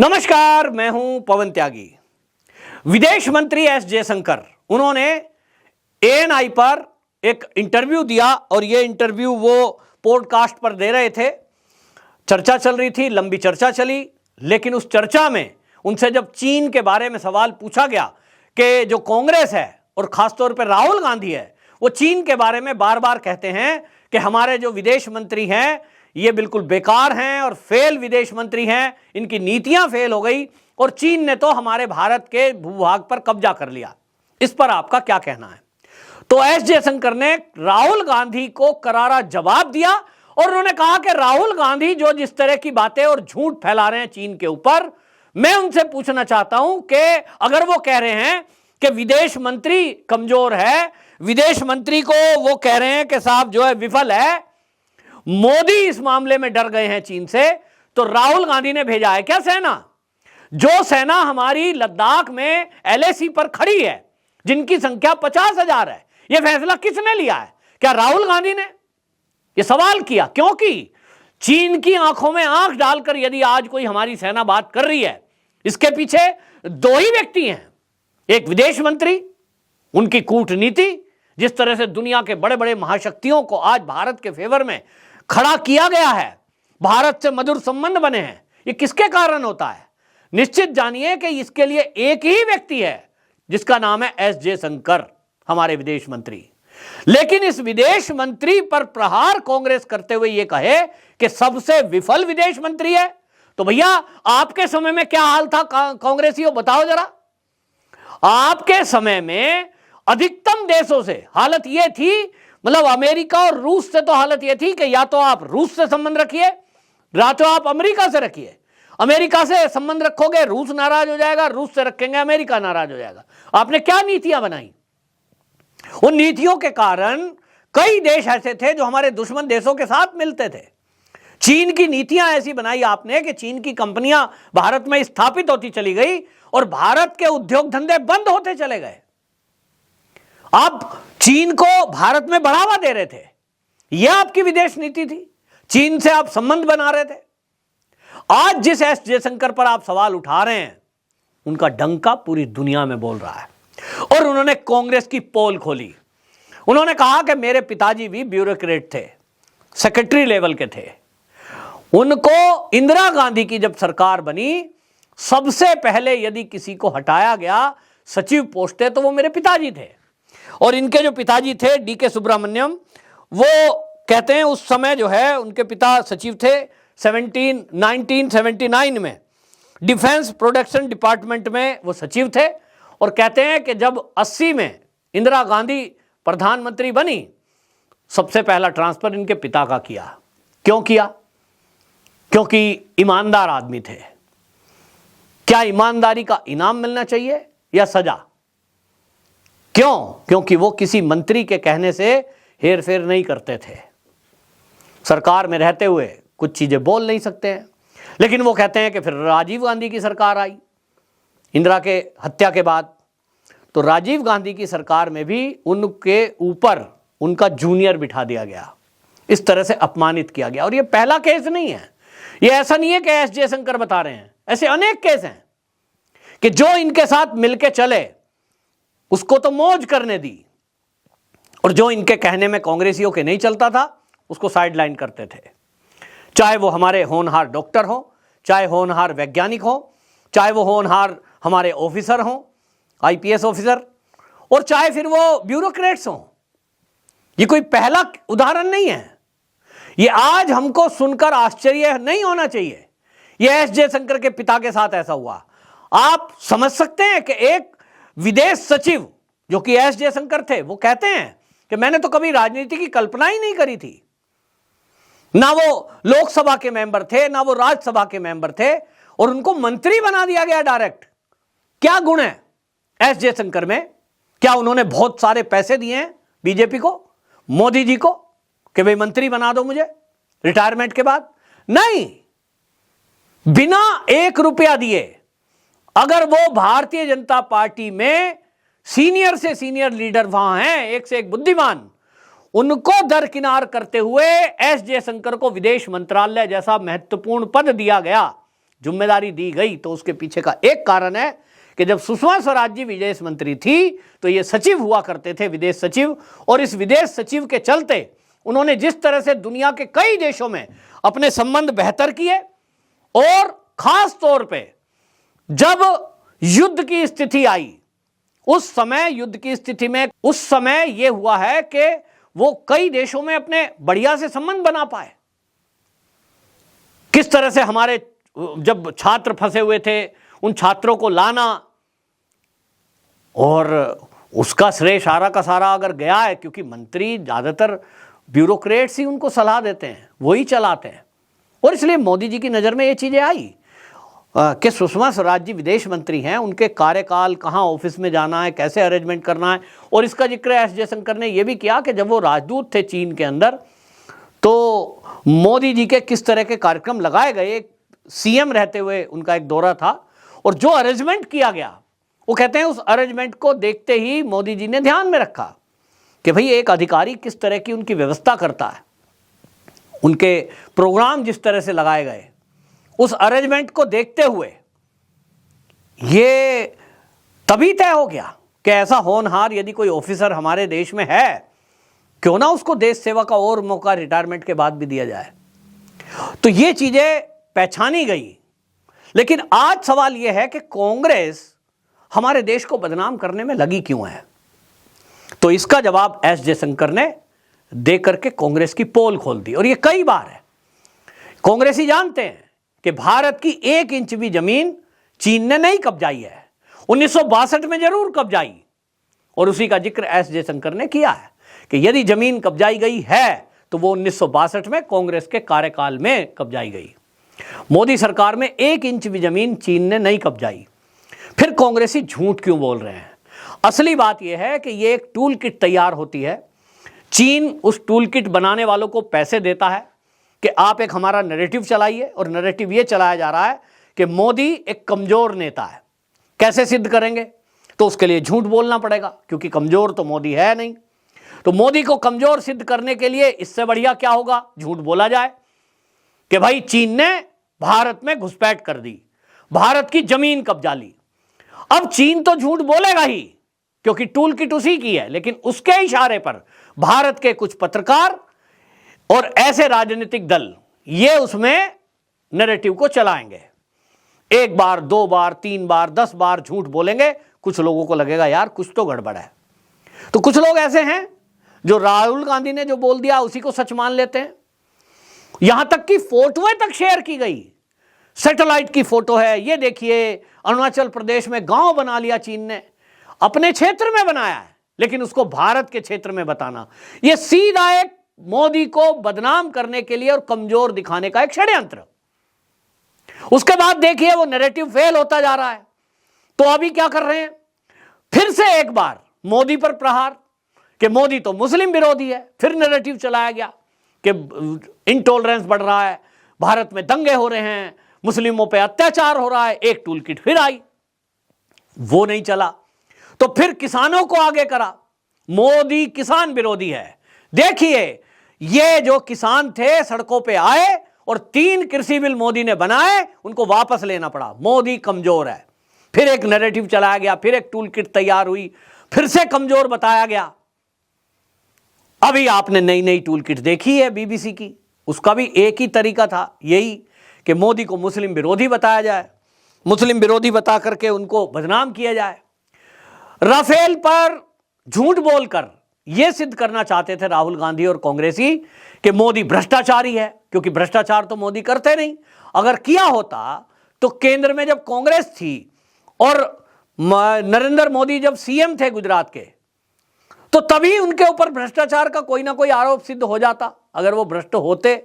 नमस्कार, मैं हूं पवन त्यागी। विदेश मंत्री एस जयशंकर उन्होंने एएनआई पर एक इंटरव्यू दिया और ये इंटरव्यू वो पॉडकास्ट पर दे रहे थे। चर्चा चल रही थी, लंबी चर्चा चली, लेकिन उस चर्चा में उनसे जब चीन के बारे में सवाल पूछा गया कि जो कांग्रेस है और खासतौर पर राहुल गांधी है वो चीन के बारे में बार बार कहते हैं कि हमारे जो विदेश मंत्री हैं ये बिल्कुल बेकार हैं और फेल विदेश मंत्री हैं, इनकी नीतियां फेल हो गई और चीन ने तो हमारे भारत के भूभाग पर कब्जा कर लिया। इस पर आपका क्या कहना है? तो एस जयशंकर ने राहुल गांधी को करारा जवाब दिया और उन्होंने कहा कि राहुल गांधी जो जिस तरह की बातें और झूठ फैला रहे हैं चीन के ऊपर, मैं उनसे पूछना चाहता हूं कि अगर वो कह रहे हैं कि विदेश मंत्री कमजोर है, विदेश मंत्री को वो कह रहे हैं कि साहब जो है विफल है, मोदी इस मामले में डर गए हैं चीन से, तो राहुल गांधी ने भेजा है क्या सेना? जो सेना हमारी लद्दाख में एलएसी पर खड़ी है, जिनकी संख्या 50,000 है, यह फैसला किसने लिया है? क्या राहुल गांधी ने? यह सवाल किया क्योंकि चीन की आंखों में आंख डालकर यदि आज कोई हमारी सेना बात कर रही है, इसके पीछे दो ही व्यक्ति हैं। एक विदेश मंत्री, उनकी कूटनीति, जिस तरह से दुनिया के बड़े बड़े महाशक्तियों को आज भारत के फेवर में खड़ा किया गया है, भारत से मधुर संबंध बने हैं, ये किसके कारण होता है? निश्चित जानिए कि इसके लिए एक ही व्यक्ति है जिसका नाम है एस जयशंकर, हमारे विदेश मंत्री। लेकिन इस विदेश मंत्री पर प्रहार कांग्रेस करते हुए यह कहे कि सबसे विफल विदेश मंत्री है, तो भैया आपके समय में क्या हाल था कांग्रेसियों, बताओ जरा। आपके समय में अधिकतम देशों से हालत यह थी, मतलब अमेरिका और रूस से तो हालत यह थी कि या तो आप रूस से संबंध रखिए या तो आप अमेरिका से रखिए। अमेरिका से संबंध रखोगे रूस नाराज हो जाएगा, रूस से रखेंगे अमेरिका नाराज हो जाएगा। आपने क्या नीतियां बनाई? उन नीतियों के कारण कई देश ऐसे थे जो हमारे दुश्मन देशों के साथ मिलते थे। चीन की नीतियां ऐसी बनाई आपने कि चीन की कंपनियां भारत में स्थापित होती चली गई और भारत के उद्योग धंधे बंद होते चले गए। आप चीन को भारत में बढ़ावा दे रहे थे, यह आपकी विदेश नीति थी। चीन से आप संबंध बना रहे थे। आज जिस एस जयशंकर पर आप सवाल उठा रहे हैं, उनका डंका पूरी दुनिया में बोल रहा है। और उन्होंने कांग्रेस की पोल खोली। उन्होंने कहा कि मेरे पिताजी भी ब्यूरोक्रेट थे, सेक्रेटरी लेवल के थे। उनको इंदिरा गांधी की जब सरकार बनी, सबसे पहले यदि किसी को हटाया गया सचिव पोस्ट है तो वो मेरे पिताजी थे। और इनके जो पिताजी थे डीके सुब्रमण्यम, वो कहते हैं उस समय जो है उनके पिता सचिव थे 1979 में डिफेंस प्रोडक्शन डिपार्टमेंट में वो सचिव थे। और कहते हैं कि जब 80 में इंदिरा गांधी प्रधानमंत्री बनी, सबसे पहला ट्रांसफर इनके पिता का किया। क्यों किया? क्योंकि ईमानदार आदमी थे। क्या ईमानदारी का इनाम मिलना चाहिए या सजा? क्यों? क्योंकि वो किसी मंत्री के कहने से हेर फेर नहीं करते थे। सरकार में रहते हुए कुछ चीजें बोल नहीं सकते हैं, लेकिन वो कहते हैं कि फिर राजीव गांधी की सरकार आई इंदिरा के हत्या के बाद, तो राजीव गांधी की सरकार में भी उनके ऊपर उनका जूनियर बिठा दिया गया, इस तरह से अपमानित किया गया। और ये पहला केस नहीं है, ये ऐसा नहीं है कि एस जयशंकर बता रहे हैं, ऐसे अनेक केस हैं कि जो इनके साथ मिलके चले उसको तो मौज करने दी, और जो इनके कहने में कांग्रेसियों के नहीं चलता था उसको साइडलाइन करते थे। चाहे वो हमारे होनहार डॉक्टर हो, चाहे होनहार वैज्ञानिक हो, चाहे वो होनहार हमारे ऑफिसर हो, आईपीएस ऑफिसर, और चाहे फिर वो ब्यूरोक्रेट्स हों। ये कोई पहला उदाहरण नहीं है। ये आज हमको सुनकर आश्चर्य नहीं होना चाहिए ये एस जयशंकर के पिता के साथ ऐसा हुआ। आप समझ सकते हैं कि एक विदेश सचिव जो कि एस जयशंकर थे, वो कहते हैं कि मैंने तो कभी राजनीति की कल्पना ही नहीं करी थी। ना वो लोकसभा के मेंबर थे, ना वो राज्यसभा के मेंबर थे, और उनको मंत्री बना दिया गया डायरेक्ट। क्या गुण है एस जयशंकर में? क्या उन्होंने बहुत सारे पैसे दिए हैं बीजेपी को, मोदी जी को, कि भाई मंत्री बना दो मुझे रिटायरमेंट के बाद? नहीं, बिना 1 रुपया दिए अगर वो भारतीय जनता पार्टी में सीनियर से सीनियर लीडर वहां हैं, एक से एक बुद्धिमान, उनको दरकिनार करते हुए एस जयशंकर को विदेश मंत्रालय जैसा महत्वपूर्ण पद दिया गया, जिम्मेदारी दी गई तो उसके पीछे का एक कारण है कि जब सुषमा स्वराज जी विदेश मंत्री थी तो ये सचिव हुआ करते थे, विदेश सचिव, और इस विदेश सचिव के चलते उन्होंने जिस तरह से दुनिया के कई देशों में अपने संबंध बेहतर किए, और खास तौर पे जब युद्ध की स्थिति आई, उस समय युद्ध की स्थिति में उस समय यह हुआ है कि वो कई देशों में अपने बढ़िया से संबंध बना पाए। किस तरह से हमारे जब छात्र फंसे हुए थे उन छात्रों को लाना, और उसका श्रेय सारा का सारा अगर गया है, क्योंकि मंत्री ज्यादातर ब्यूरोक्रेट्स ही उनको सलाह देते हैं, वही चलाते हैं, और इसलिए मोदी जी की नज़र में ये चीज़ें आई कि सुषमा स्वराज जी विदेश मंत्री हैं, उनके कार्यकाल, कहाँ ऑफिस में जाना है, कैसे अरेंजमेंट करना है। और इसका जिक्र एस जयशंकर ने यह भी किया कि जब वो राजदूत थे चीन के अंदर तो मोदी जी के किस तरह के कार्यक्रम लगाए गए। सीएम रहते हुए उनका एक दौरा था, और जो अरेंजमेंट किया गया, वो कहते हैं उस अरेंजमेंट को देखते ही मोदी जी ने ध्यान में रखा कि भाई एक अधिकारी किस तरह की उनकी व्यवस्था करता है, उनके प्रोग्राम जिस तरह से लगाए गए, उस अरेंजमेंट को देखते हुए ये तभी तय हो गया कि ऐसा होनहार यदि कोई ऑफिसर हमारे देश में है, क्यों ना उसको देश सेवा का और मौका रिटायरमेंट के बाद भी दिया जाए। तो ये चीजें पहचानी गई। लेकिन आज सवाल यह है कि कांग्रेस हमारे देश को बदनाम करने में लगी क्यों है। तो इसका जवाब एस जयशंकर ने दे करके कांग्रेस की पोल खोल दी, और ये कई बार है। कांग्रेसी जानते हैं कि भारत की 1 इंच भी जमीन चीन ने नहीं कब्जाई है, 1962 में जरूर कब्जाई, और उसी का जिक्र एस जयशंकर ने किया है कि यदि जमीन कब्जाई गई है तो वो 1962 में कांग्रेस के कार्यकाल में कब्जाई गई। मोदी सरकार में 1 इंच भी जमीन चीन ने नहीं कब्जाई। फिर कांग्रेसी झूठ क्यों बोल रहे हैं? असली बात यह है कि ये एक टूल किट तैयार होती है, चीन उस टूल किट बनाने वालों को पैसे देता है कि आप एक हमारा नैरेटिव चलाइए, और नैरेटिव ये चलाया जा रहा है कि मोदी एक कमजोर नेता है। कैसे सिद्ध करेंगे? तो उसके लिए झूठ बोलना पड़ेगा, क्योंकि कमजोर तो मोदी है नहीं। तो मोदी को कमजोर सिद्ध करने के लिए इससे बढ़िया क्या होगा? झूठ बोला जाए कि भाई चीन ने भारत में घुसपैठ कर दी, भारत की जमीन कब्जा ली। अब चीन तो झूठ बोलेगा ही, क्योंकि टूल किट उसी की है, लेकिन उसके इशारे पर भारत के कुछ पत्रकार और ऐसे राजनीतिक दल ये उसमें नैरेटिव को चलाएंगे। 1 बार, 2 बार, 3 बार, 10 बार झूठ बोलेंगे। कुछ लोगों को लगेगा यार कुछ तो गड़बड़ है। तो कुछ लोग ऐसे हैं जो राहुल गांधी ने जो बोल दिया उसी को सच मान लेते हैं। यहां तक कि फोटोएं तक शेयर की गई, सैटेलाइट की फोटो है, ये देखिए अरुणाचल प्रदेश में गांव बना लिया चीन ने, अपने क्षेत्र में बनाया है, लेकिन उसको भारत के क्षेत्र में बताना, यह सीधा एक मोदी को बदनाम करने के लिए और कमजोर दिखाने का एक षड्यंत्र। उसके बाद देखिए वो नैरेटिव फेल होता जा रहा है। तो अभी क्या कर रहे हैं? फिर से एक बार मोदी पर प्रहार कि मोदी तो मुस्लिम विरोधी है। फिर नैरेटिव चलाया गया कि इंटॉलरेंस बढ़ रहा है, भारत में दंगे हो रहे हैं, मुस्लिमों पे अत्याचार हो रहा है। एक टूल किट फिर आई, वो नहीं चला। तो फिर किसानों को आगे करा, मोदी किसान विरोधी है। देखिए ये जो किसान थे सड़कों पे आए और 3 कृषि बिल मोदी ने बनाए, उनको वापस लेना पड़ा, मोदी कमजोर है। फिर एक नैरेटिव चलाया गया, फिर एक टूल किट तैयार हुई, फिर से कमजोर बताया गया। अभी आपने नई नई टूल किट देखी है बीबीसी की, उसका भी एक ही तरीका था, यही कि मोदी को मुस्लिम विरोधी बताया जाए, मुस्लिम विरोधी बता करके उनको बदनाम किया जाए। राफेल पर झूठ बोलकर यह सिद्ध करना चाहते थे राहुल गांधी और कांग्रेसी कि मोदी भ्रष्टाचारी है, क्योंकि भ्रष्टाचार तो मोदी करते नहीं। अगर किया होता तो केंद्र में जब कांग्रेस थी और नरेंद्र मोदी जब सीएम थे गुजरात के, तो तभी उनके ऊपर भ्रष्टाचार का कोई ना कोई आरोप सिद्ध हो जाता। अगर वो भ्रष्ट होते,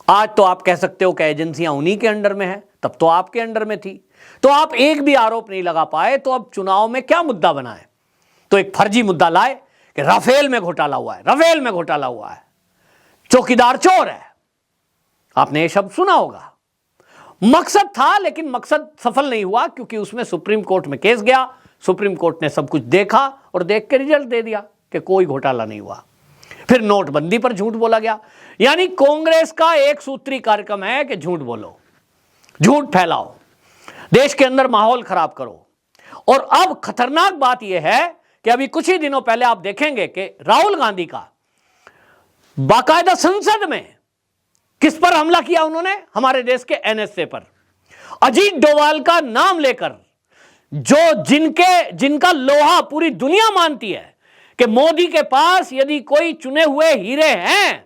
आज तो आप कह सकते हो कि एजेंसियां उन्हीं के अंडर में है, तब तो आपके अंडर में थी, तो आप एक भी आरोप नहीं लगा पाए। तो अब चुनाव में क्या मुद्दा बनाए? तो एक फर्जी मुद्दा लाए कि राफेल में घोटाला हुआ है, राफेल में घोटाला हुआ है, चौकीदार चोर है। आपने ये शब्द सुना होगा। मकसद था, लेकिन मकसद सफल नहीं हुआ, क्योंकि उसमें सुप्रीम कोर्ट में केस गया, सुप्रीम कोर्ट ने सब कुछ देखा और देख के रिजल्ट दे दिया कि कोई घोटाला नहीं हुआ। फिर नोटबंदी पर झूठ बोला गया। यानी कांग्रेस का एक सूत्री कार्यक्रम है कि झूठ बोलो, झूठ फैलाओ, देश के अंदर माहौल खराब करो। और अब खतरनाक बात यह है कि अभी कुछ ही दिनों पहले आप देखेंगे कि राहुल गांधी का बाकायदा संसद में किस पर हमला किया उन्होंने? हमारे देश के एनएसए पर। अजीत डोभाल का नाम लेकर जो जिनका लोहा पूरी दुनिया मानती है कि मोदी के पास यदि कोई चुने हुए हीरे हैं,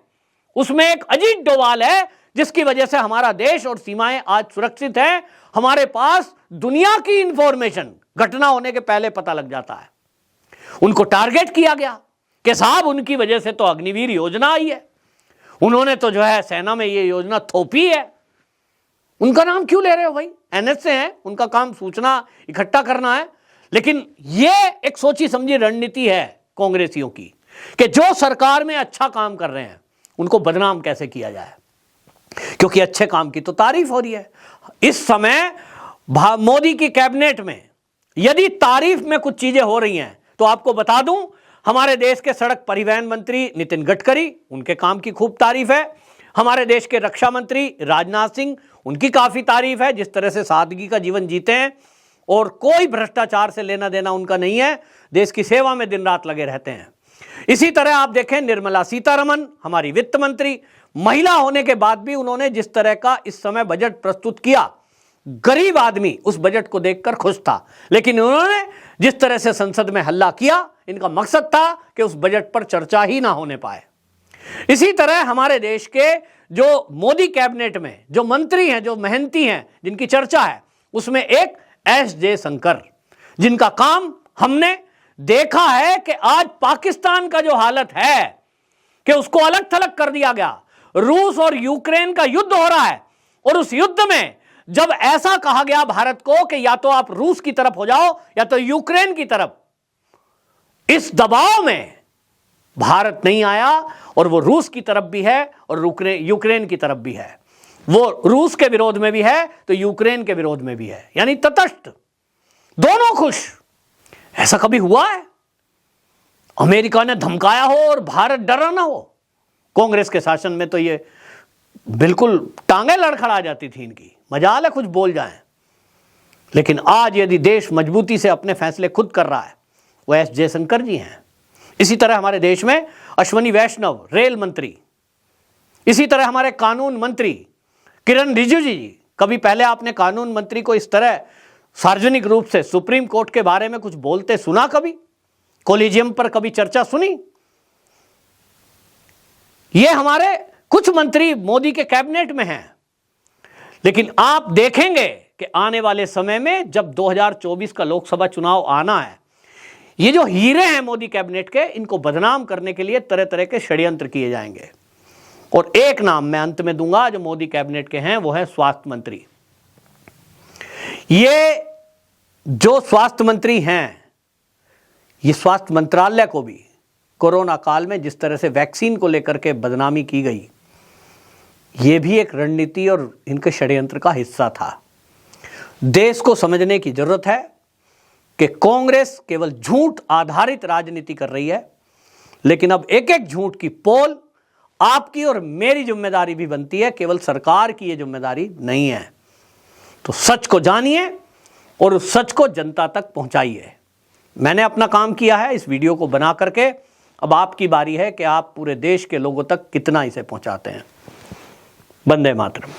उसमें एक अजीत डोभाल है, जिसकी वजह से हमारा देश और सीमाएं आज सुरक्षित हैं। हमारे पास दुनिया की इंफॉर्मेशन घटना होने के पहले पता लग जाता है। उनको टारगेट किया गया कि साहब उनकी वजह से तो अग्निवीर योजना आई है, उन्होंने तो जो है सेना में ये योजना थोपी है। उनका नाम क्यों ले रहे हो भाई? एनएसए है, उनका काम सूचना इकट्ठा करना है। लेकिन ये एक सोची समझी रणनीति है कांग्रेसियों की कि जो सरकार में अच्छा काम कर रहे हैं उनको बदनाम कैसे किया जाए, क्योंकि अच्छे काम की तो तारीफ हो रही है। इस समय मोदी की कैबिनेट में यदि तारीफ में कुछ चीजें हो रही हैं तो आपको बता दूं, हमारे देश के सड़क परिवहन मंत्री नितिन गडकरी, उनके काम की खूब तारीफ है। हमारे देश के रक्षा मंत्री राजनाथ सिंह, उनकी काफी तारीफ है, जिस तरह से सादगी का जीवन जीते हैं और कोई भ्रष्टाचार से लेना देना उनका नहीं है, देश की सेवा में दिन रात लगे रहते हैं। इसी तरह आप देखें निर्मला सीतारमण, हमारी वित्त मंत्री, महिला होने के बाद भी उन्होंने जिस तरह का इस समय बजट प्रस्तुत किया, गरीब आदमी उस बजट को देखकर खुश था। लेकिन उन्होंने जिस तरह से संसद में हल्ला किया, इनका मकसद था कि उस बजट पर चर्चा ही ना होने पाए। इसी तरह हमारे देश के जो मोदी कैबिनेट में जो मंत्री हैं, जो मेहनती हैं, जिनकी चर्चा है, उसमें एक एस जयशंकर, जिनका काम हमने देखा है कि आज पाकिस्तान का जो हालत है कि उसको अलग थलग कर दिया गया। रूस और यूक्रेन का युद्ध हो रहा है और उस युद्ध में जब ऐसा कहा गया भारत को कि या तो आप रूस की तरफ हो जाओ या तो यूक्रेन की तरफ, इस दबाव में भारत नहीं आया और वो रूस की तरफ भी है और यूक्रेन की तरफ भी है। वो रूस के विरोध में भी है तो यूक्रेन के विरोध में भी है, यानी तटस्थ, दोनों खुश। ऐसा कभी हुआ है? अमेरिका ने धमकाया हो और भारत डरा ना हो? कांग्रेस के शासन में तो ये बिल्कुल टांगे लड़खड़ा जाती थी इनकी, मजाल है कुछ बोल जाएं। लेकिन आज यदि देश मजबूती से अपने फैसले खुद कर रहा है, वो एस जयशंकर जी हैं। इसी तरह हमारे देश में अश्विनी वैष्णव, रेल मंत्री, इसी तरह हमारे कानून मंत्री किरण रिजिजू जी। कभी पहले आपने कानून मंत्री को इस तरह सार्वजनिक रूप से सुप्रीम कोर्ट के बारे में कुछ बोलते सुना? कभी कोलिजियम पर कभी चर्चा सुनी? ये हमारे कुछ मंत्री मोदी के कैबिनेट में हैं। लेकिन आप देखेंगे कि आने वाले समय में जब 2024 का लोकसभा चुनाव आना है, ये जो हीरे हैं मोदी कैबिनेट के, इनको बदनाम करने के लिए तरह तरह के षड्यंत्र किए जाएंगे। और एक नाम मैं अंत में दूंगा जो मोदी कैबिनेट के हैं, वो है स्वास्थ्य मंत्री। ये जो स्वास्थ्य मंत्री हैं, ये स्वास्थ्य मंत्रालय को भी कोरोना काल में जिस तरह से वैक्सीन को लेकर के बदनामी की गई, ये भी एक रणनीति और इनके षड्यंत्र का हिस्सा था। देश को समझने की जरूरत है कि कांग्रेस केवल झूठ आधारित राजनीति कर रही है, लेकिन अब एक एक झूठ की पोल आपकी और मेरी जिम्मेदारी भी बनती है, केवल सरकार की ये जिम्मेदारी नहीं है। तो सच को जानिए और उस सच को जनता तक पहुंचाइए। मैंने अपना काम किया है इस वीडियो को बना करके, अब आपकी बारी है कि आप पूरे देश के लोगों तक कितना इसे पहुंचाते हैं। वंदे मातरम।